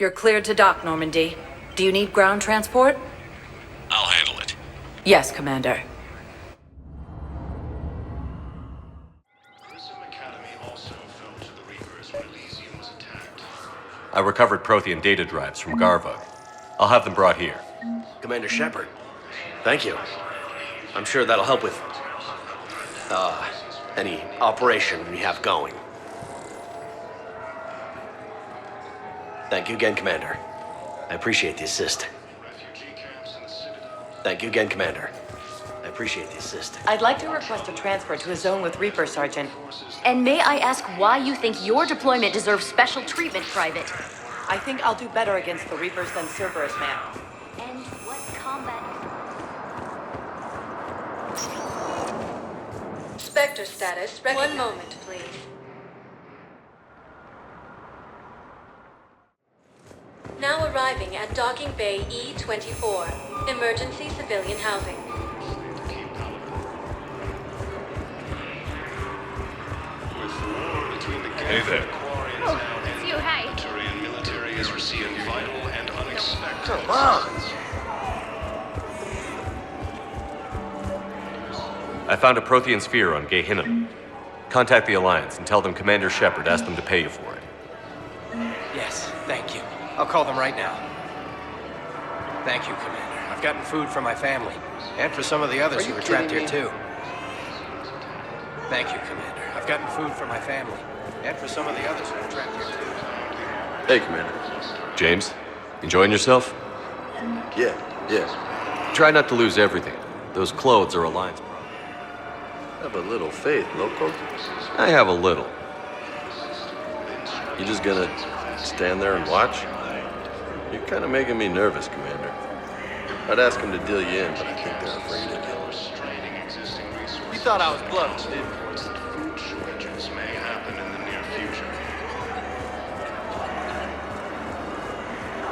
You're cleared to dock, Normandy. Do you need ground transport? I'll handle it. Yes, Commander. I recovered Prothean data drives from Garvug. I'll have them brought here. Commander Shepard, thank you. I'm sure that'll help with, any operation we have going. Thank you again, Commander. I appreciate the assist. Thank you again, Commander. I appreciate the assist. I'd like to request a transfer to a zone with Reaper, Sergeant. And may I ask why you think your deployment deserves special treatment, Private? I think I'll do better against the Reapers than Cerberus, ma'am. And what combat... Spectre status recognized. 1 moment, please. Now arriving at Docking Bay E-24, emergency civilian housing. Hey there. Oh, it's you, hi. Military is receiving vital and unexpected. Come on! I found a Prothean sphere on Gehinnom. Contact the Alliance and tell them Commander Shepard asked them to pay you for it. Yes, thank you. I'll call them right now. Thank you, Commander. I've gotten food for my family, and for some of the others who were trapped here too. Thank you, Commander. I've gotten food for my family, and for some of the others who were trapped here too. Hey, Commander. James, enjoying yourself? Yeah. Try not to lose everything. Those clothes are Alliance property. Have a little faith, loco. I have a little. You just gonna stand there and watch? You're kind of making me nervous, Commander. I'd ask them to deal you in, but I think they're afraid of you. You thought I was bluffing, didn't you? Food shortages may happen in the near future.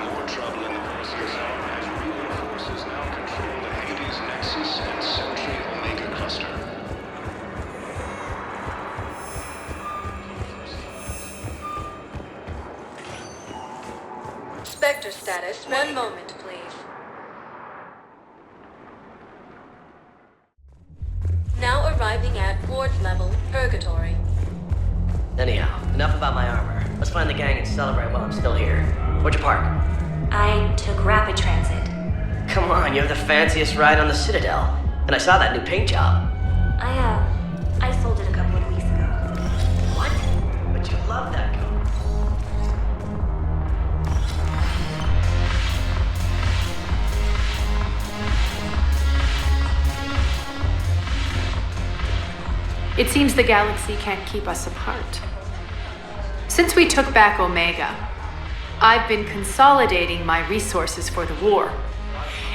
More trouble in the Perseus zone as ruling forces now control the Hades Nexus and Sentry Omega cluster. Spectre status. 1 moment, please. Now arriving at ward level, Purgatory. Anyhow, enough about my armor. Let's find the gang and celebrate while I'm still here. Where'd you park? I took rapid transit. Come on, you have the fanciest ride on the Citadel. And I saw that new paint job. I sold it a couple of weeks ago. What? But you love that car. It seems the galaxy can't keep us apart. Since we took back Omega, I've been consolidating my resources for the war.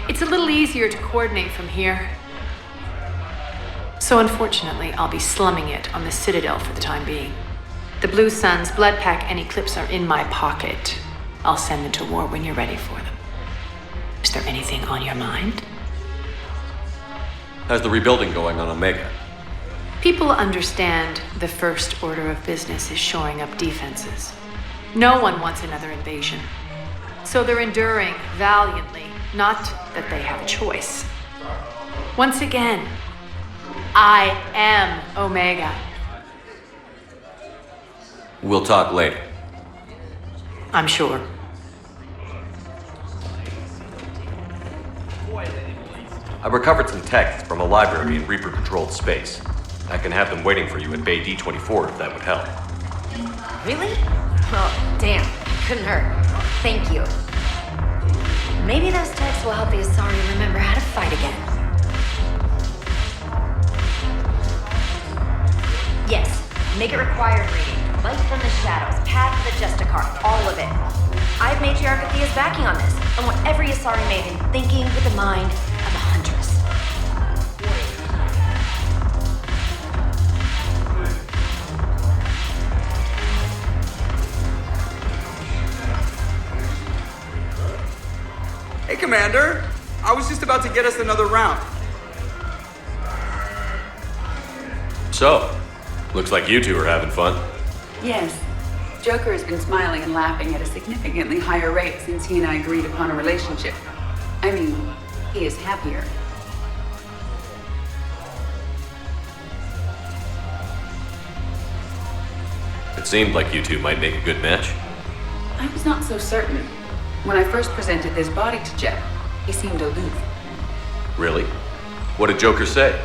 It's a little easier to coordinate from here. So unfortunately, I'll be slumming it on the Citadel for the time being. The Blue Suns, Bloodpack, and Eclipse are in my pocket. I'll send them to war when you're ready for them. Is there anything on your mind? How's the rebuilding going on Omega? People understand the first order of business is shoring up defenses. No one wants another invasion. So they're enduring valiantly, not that they have a choice. Once again, I am Omega. We'll talk later. I'm sure. I recovered some texts from a library in Reaper-controlled space. I can have them waiting for you at Bay D-24 if that would help. Really? Oh, damn. Couldn't hurt. Thank you. Maybe those texts will help the Asari remember how to fight again. Yes. Make it required reading. Light from the shadows, Path to the Justicar, all of it. I have Matriarch Athea's backing on this. I want every Asari maiden thinking with the mind of a huntress. Hey, Commander. I was just about to get us another round. So, looks like you two are having fun. Yes. Joker has been smiling and laughing at a significantly higher rate since he and I agreed upon a relationship. I mean, he is happier. It seemed like you two might make a good match. I was not so certain. When I first presented this body to Jeff, he seemed aloof. Really? What did Joker say?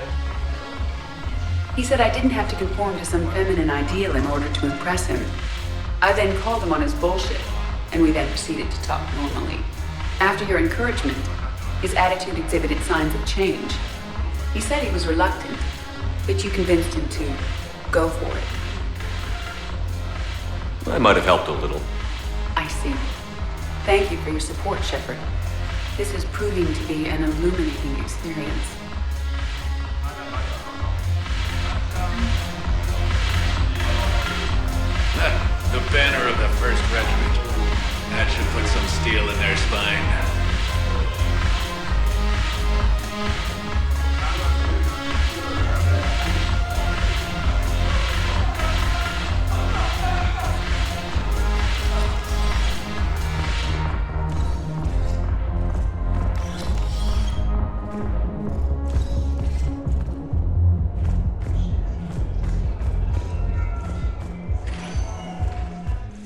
He said I didn't have to conform to some feminine ideal in order to impress him. I then called him on his bullshit, and we then proceeded to talk normally. After your encouragement, his attitude exhibited signs of change. He said he was reluctant, but you convinced him to go for it. I might have helped a little. I see. Thank you for your support, Shepard. This is proving to be an illuminating experience. The banner of the 1st Regiment. That should put some steel in their spine.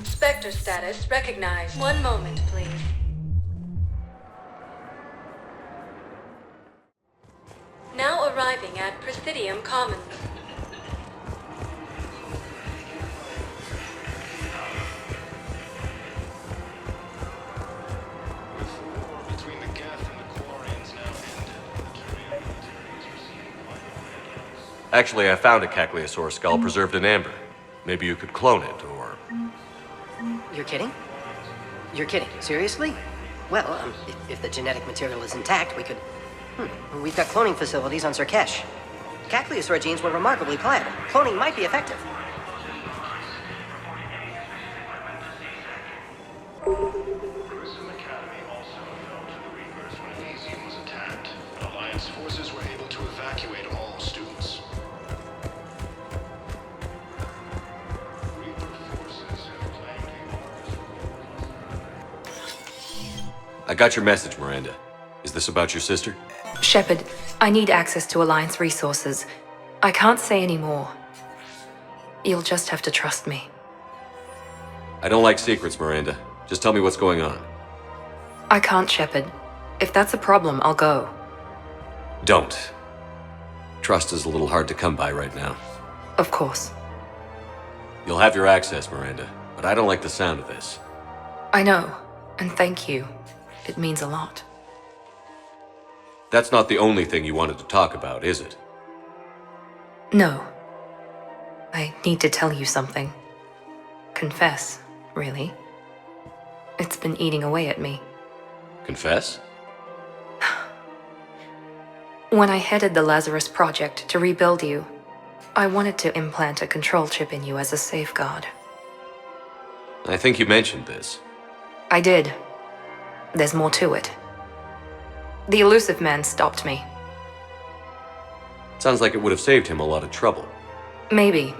Spectre status recognized. One moment, please. Now arriving at Presidium Commons. Between the Geth and the Quarians now ended. Actually, I found a Cagliasaur skull preserved in amber. Maybe you could clone it, or... You're kidding? You're kidding? Seriously? Well, if the genetic material is intact, we could... We've got cloning facilities on Surkesh. Cagliasaur genes were remarkably pliable. Cloning might be effective. Prism Academy also fell to the Reapers when Elysium was attacked. Alliance forces were able to evacuate all students. Reaper forces have claimed I got your message, Miranda. Is this about your sister? Shepard, I need access to Alliance resources. I can't say any more. You'll just have to trust me. I don't like secrets, Miranda. Just tell me what's going on. I can't, Shepard. If that's a problem, I'll go. Don't. Trust is a little hard to come by right now. Of course. You'll have your access, Miranda, but I don't like the sound of this. I know, and thank you. It means a lot. That's not the only thing you wanted to talk about, is it? No. I need to tell you something. Confess, really. It's been eating away at me. Confess? When I headed the Lazarus Project to rebuild you, I wanted to implant a control chip in you as a safeguard. I think you mentioned this. I did. There's more to it. The elusive man stopped me. Sounds like it would have saved him a lot of trouble. Maybe.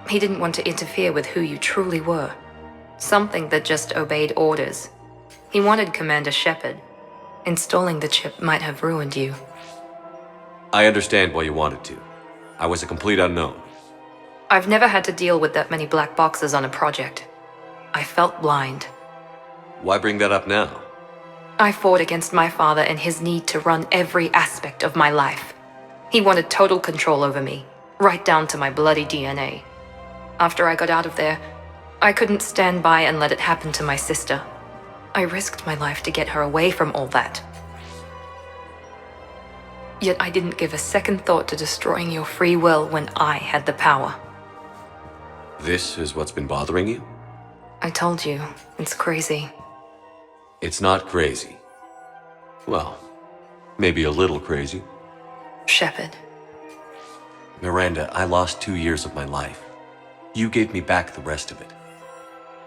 He didn't want to interfere with who you truly were. Something that just obeyed orders. He wanted Commander Shepard. Installing the chip might have ruined you. I understand why you wanted to. I was a complete unknown. I've never had to deal with that many black boxes on a project. I felt blind. Why bring that up now? I fought against my father and his need to run every aspect of my life. He wanted total control over me, right down to my bloody DNA. After I got out of there, I couldn't stand by and let it happen to my sister. I risked my life to get her away from all that. Yet I didn't give a second thought to destroying your free will when I had the power. This is what's been bothering you? I told you, it's crazy. It's not crazy. Well, maybe a little crazy. Shepard. Miranda, I lost 2 years of my life. You gave me back the rest of it.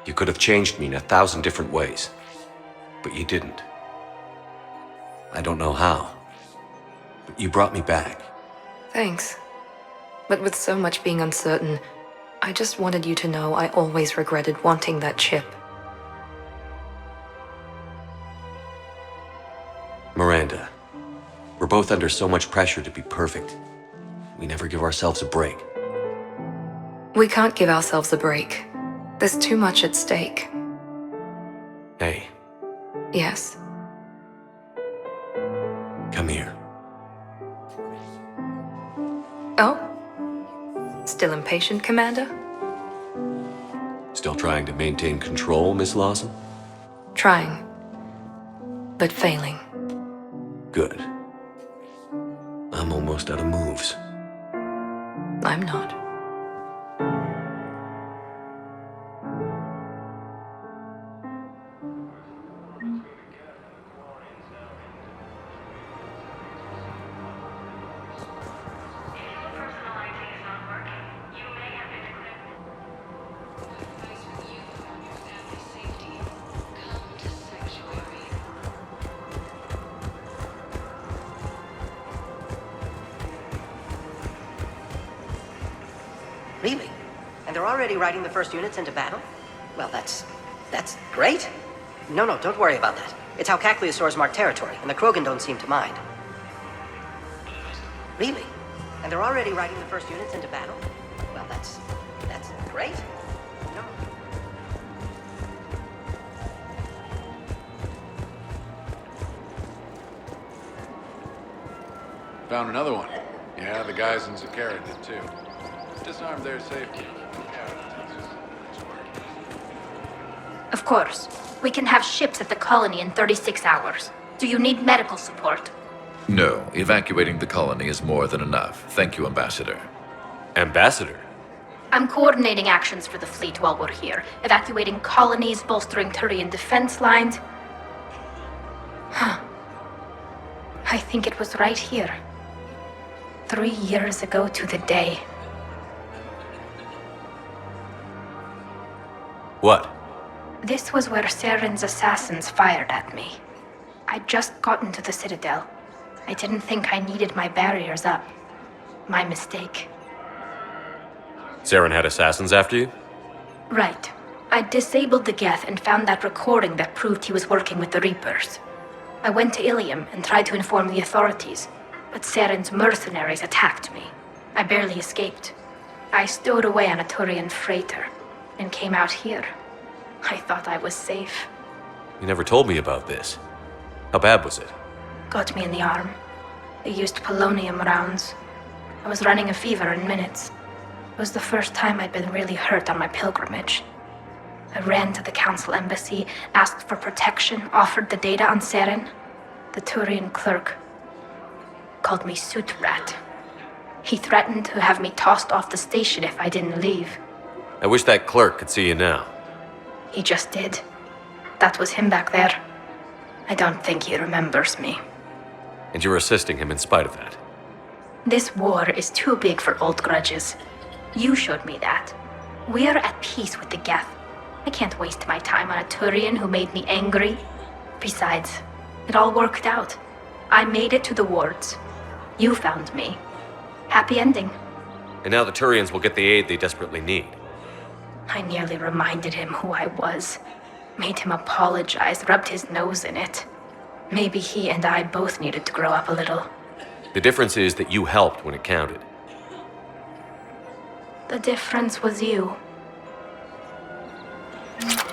You could have changed me in 1,000 different ways, but you didn't. I don't know how, but you brought me back. Thanks. But with so much being uncertain, I just wanted you to know I always regretted wanting that chip. Miranda, we're both under so much pressure to be perfect. We never give ourselves a break. We can't give ourselves a break. There's too much at stake. Hey, Yes. come here. Oh? Still impatient, Commander? Still trying to maintain control, Miss Lawson? Trying. But failing. Good. I'm almost out of moves. I'm not. Really? And they're already riding the first units into battle? Well, that's great. No, don't worry about that. It's how Cacliosaurs mark territory, and the Krogan don't seem to mind. Really? And they're already riding the first units into battle? Well, that's great. No. Found another one. Yeah, the guys in Zakara did too. Disarmed their safety. Of course. We can have ships at the colony in 36 hours. Do you need medical support? No, evacuating the colony is more than enough. Thank you, Ambassador. Ambassador? I'm coordinating actions for the fleet while we're here. Evacuating colonies, bolstering Turian defense lines. Huh. I think it was right here. 3 years ago to the day. What? This was where Saren's assassins fired at me. I'd just gotten to the Citadel. I didn't think I needed my barriers up. My mistake. Saren had assassins after you? Right. I disabled the Geth and found that recording that proved he was working with the Reapers. I went to Ilium and tried to inform the authorities, but Saren's mercenaries attacked me. I barely escaped. I stowed away on a Turian freighter and came out here. I thought I was safe. You never told me about this. How bad was it? Got me in the arm. They used polonium rounds. I was running a fever in minutes. It was the first time I'd been really hurt on my pilgrimage. I ran to the Council embassy, asked for protection, offered the data on Saren. The Turian clerk called me Soot Rat. He threatened to have me tossed off the station if I didn't leave. I wish that clerk could see you now. He just did. That was him back there. I don't think he remembers me. And you're assisting him in spite of that. This war is too big for old grudges. You showed me that. We're at peace with the Geth. I can't waste my time on a Turian who made me angry. Besides, it all worked out. I made it to the wards. You found me. Happy ending. And now the Turians will get the aid they desperately need. I nearly reminded him who I was. Made him apologize, rubbed his nose in it. Maybe he and I both needed to grow up a little. The difference is that you helped when it counted. The difference was you.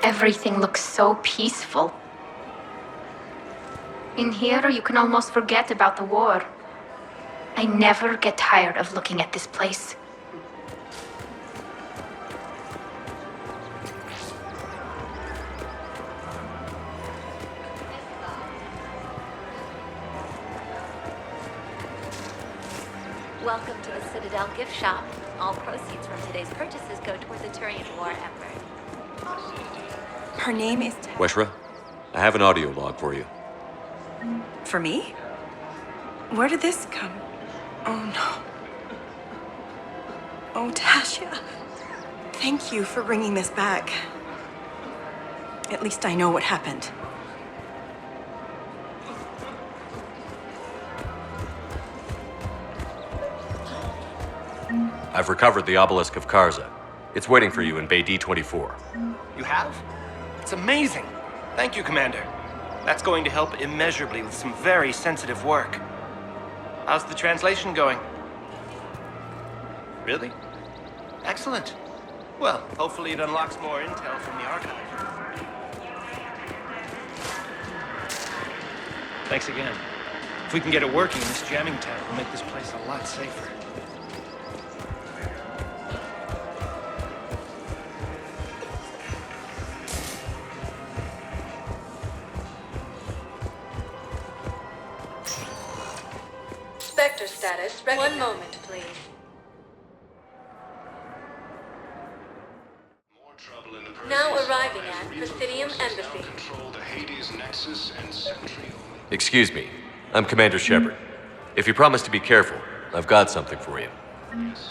Everything looks so peaceful. In here, you can almost forget about the war. I never get tired of looking at this place. Welcome to the Citadel gift shop. All proceeds from today's purchases go toward the Turian war effort. Her name is... Weshra, I have an audio log for you. For me? Where did this come? Oh, no. Oh, Tasha. Thank you for bringing this back. At least I know what happened. I've recovered the obelisk of Karza. It's waiting for you in Bay D-24. You have? It's amazing. Thank you, Commander. That's going to help immeasurably with some very sensitive work. How's the translation going? Really? Excellent. Well, hopefully it unlocks more intel from the archive. Thanks again. If we can get it working in this jamming tab, we'll make this place a lot safer. Spectre status. One moment, please. Now arriving at Presidium Embassy. Control the Hades Nexus and Sentry. Excuse me. I'm Commander Shepard. If you promise to be careful, I've got something for you.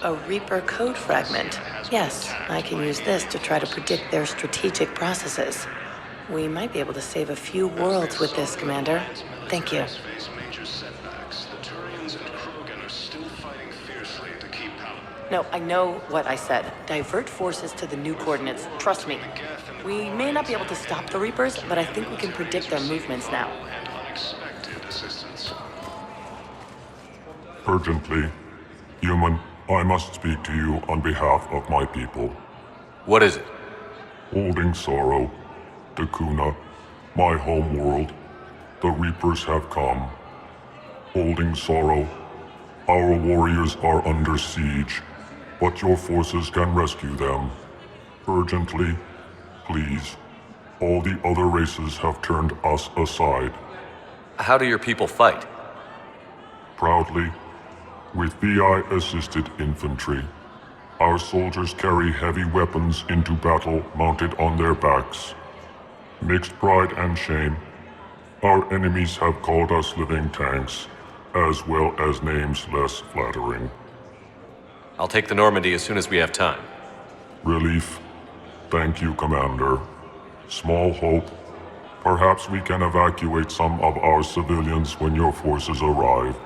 A Reaper code fragment. Yes, I can use this to try to predict their strategic processes. We might be able to save a few worlds with this, Commander. Thank you. Face major setbacks. The Turians and Krogan are still fighting fiercely to keep power. No, I know what I said. Divert forces to the new coordinates. Trust me. We may not be able to stop the Reapers, but I think we can predict their movements now. And unexpected assistance. Urgently, human, I must speak to you on behalf of my people. What is it? Holding Sorrow, Dakuna, my home world, the Reapers have come. Holding Sorrow, our warriors are under siege, but your forces can rescue them. Urgently, please. All the other races have turned us aside. How do your people fight? Proudly, with VI-assisted infantry. Our soldiers carry heavy weapons into battle mounted on their backs. Mixed pride and shame, our enemies have called us living tanks, as well as names less flattering. I'll take the Normandy as soon as we have time. Relief. Thank you, Commander. Small hope. Perhaps we can evacuate some of our civilians when your forces arrive.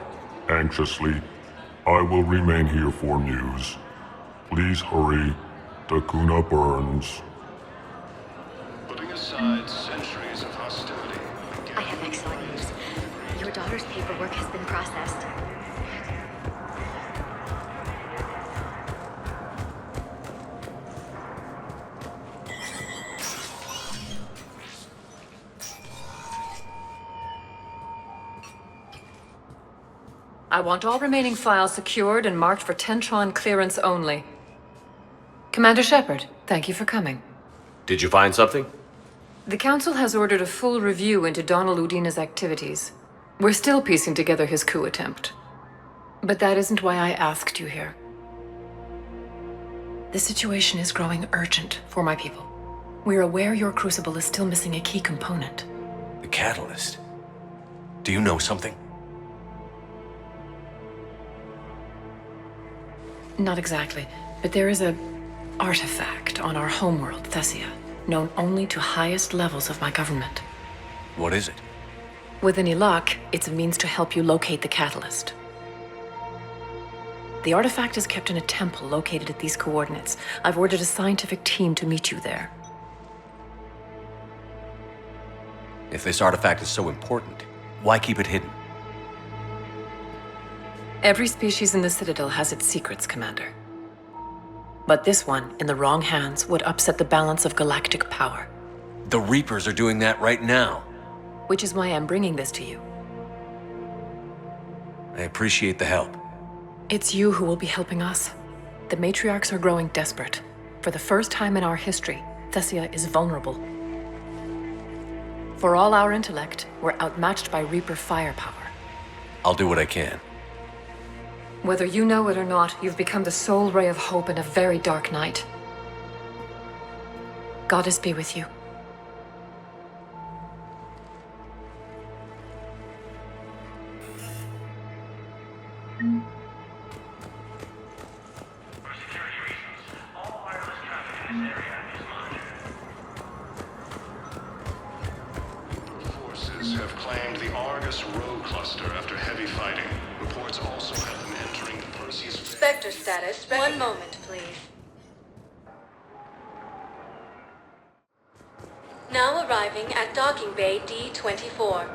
Anxiously, I will remain here for news. Please hurry. Dakuna burns. Putting aside centuries of hostility. I have excellent news. Your daughter's paperwork has been processed. I want all remaining files secured and marked for Tentron clearance only. Commander Shepard, thank you for coming. Did you find something? The Council has ordered a full review into Donald Udina's activities. We're still piecing together his coup attempt. But that isn't why I asked you here. The situation is growing urgent for my people. We're aware your Crucible is still missing a key component. The catalyst. Do you know something? Not exactly, but there is a artifact on our homeworld, Thessia, known only to highest levels of my government. What is it? With any luck, it's a means to help you locate the catalyst. The artifact is kept in a temple located at these coordinates. I've ordered a scientific team to meet you there. If this artifact is so important, why keep it hidden? Every species in the Citadel has its secrets, Commander. But this one, in the wrong hands, would upset the balance of galactic power. The Reapers are doing that right now. Which is why I'm bringing this to you. I appreciate the help. It's you who will be helping us. The matriarchs are growing desperate. For the first time in our history, Thessia is vulnerable. For all our intellect, we're outmatched by Reaper firepower. I'll do what I can. Whether you know it or not, you've become the sole ray of hope in a very dark night. Goddess be with you. Forces have claimed the Argus Row cluster after heavy fighting. Reports also have them entering the Perseus... Spectre status. One moment, please. Now arriving at docking bay D24.